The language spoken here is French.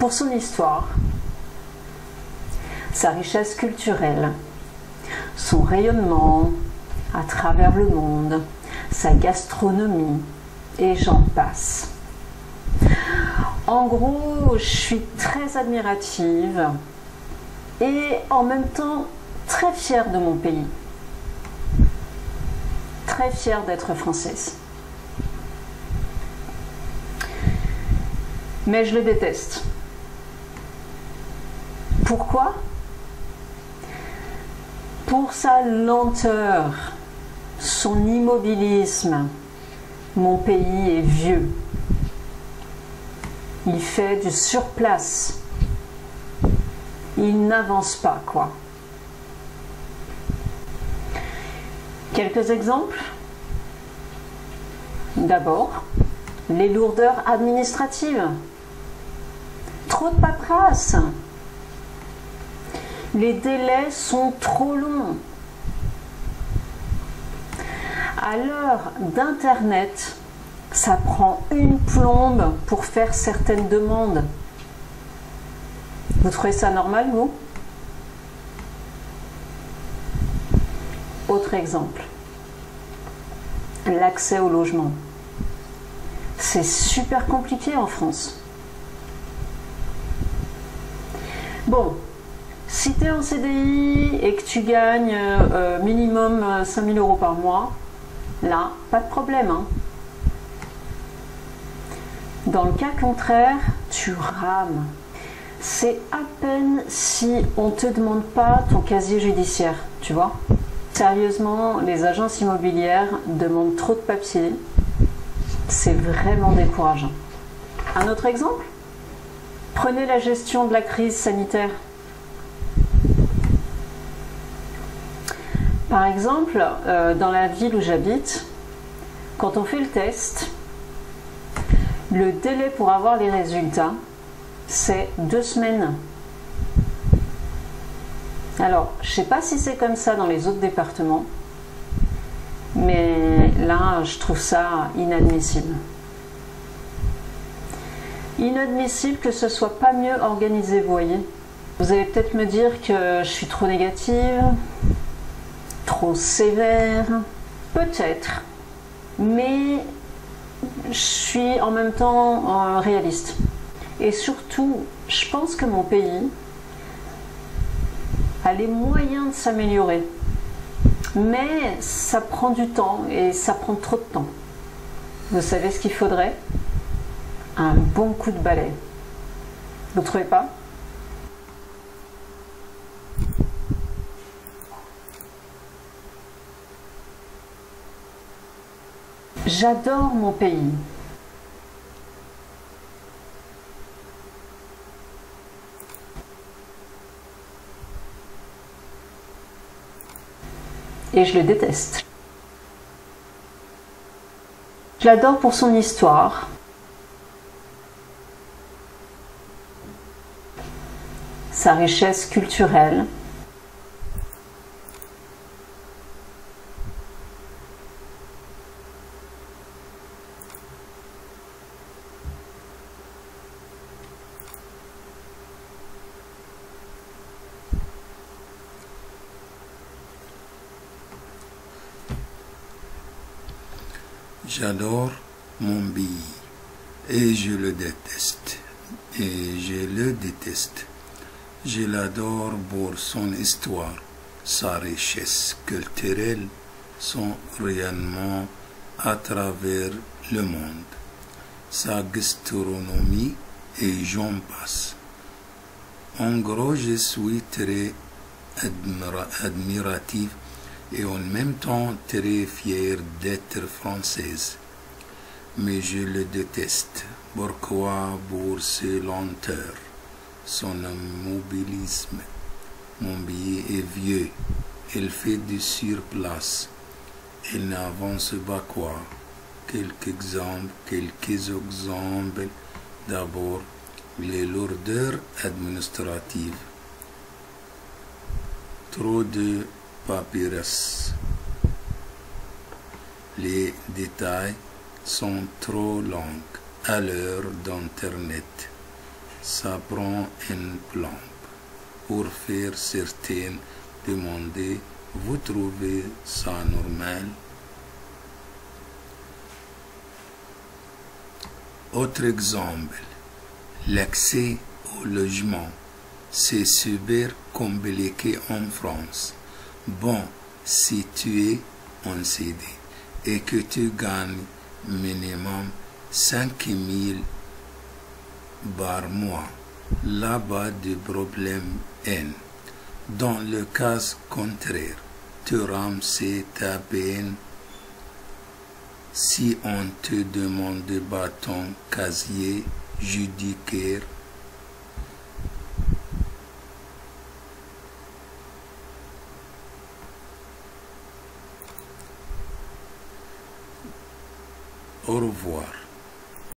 pour son histoire, sa richesse culturelle, son rayonnement à travers le monde, sa gastronomie, et j'en passe. En gros, je suis très admirative et en même temps très fière de mon pays. Très fière d'être française. Mais je le déteste. Pourquoi? Pour sa lenteur, son immobilisme. Mon pays est vieux. Il fait du surplace. Il n'avance pas, quoi. Quelques exemples. D'abord, les lourdeurs administratives. Trop de paperasse. Les délais sont trop longs. À l'heure d'Internet, ça prend une plombe pour faire certaines demandes. Vous trouvez ça normal, vous? Autre exemple. L'accès au logement. C'est super compliqué en France. Bon, si tu es en CDI et que tu gagnes minimum 5 000 € par mois, là, pas de problème. Hein. Dans le cas contraire, tu rames. C'est à peine si on ne te demande pas ton casier judiciaire, tu vois. Sérieusement, les agences immobilières demandent trop de papiers. C'est vraiment décourageant. Un autre exemple? Prenez la gestion de la crise sanitaire. Par exemple, dans la ville où j'habite, quand on fait le test, le délai pour avoir les résultats, c'est 2 semaines. Alors, je ne sais pas si c'est comme ça dans les autres départements, mais là, je trouve ça inadmissible. Inadmissible que ce soit pas mieux organisé, vous voyez. Vous allez peut-être me dire que je suis trop négative, trop sévère, peut-être, mais je suis en même temps réaliste. Et surtout, je pense que mon pays a les moyens de s'améliorer. Mais ça prend du temps et ça prend trop de temps. Vous savez ce qu'il faudrait? Un bon coup de balai. Vous ne trouvez pas? J'adore mon pays. Et je le déteste. Je l'adore pour son histoire. Sa richesse culturelle. J'adore mon pays et je le déteste. Et je le déteste. Je l'adore pour son histoire, sa richesse culturelle, son rayonnement à travers le monde, sa gastronomie et j'en passe. En gros, je suis très admiratif et en même temps très fière d'être française. Mais je le déteste. Pourquoi? Pour ses lenteurs, son immobilisme. Mon pays est vieux, il fait du surplace, il n'avance pas quoi. Quelques exemples. D'abord, les lourdeurs administratives. Trop de papyrus. Les détails sont trop longs à l'heure d'Internet. ça prend une plombe. Pour faire certaines demandes, vous trouvez ça normal? Autre exemple, l'accès au logement, c'est super compliqué en France. Bon, si tu es en CD et que tu gagnes minimum 5 000 par mois, là-bas du problème N. Dans le cas contraire, tu ramasses ta peine si on te demande pas ton casier judiciaire. Au revoir.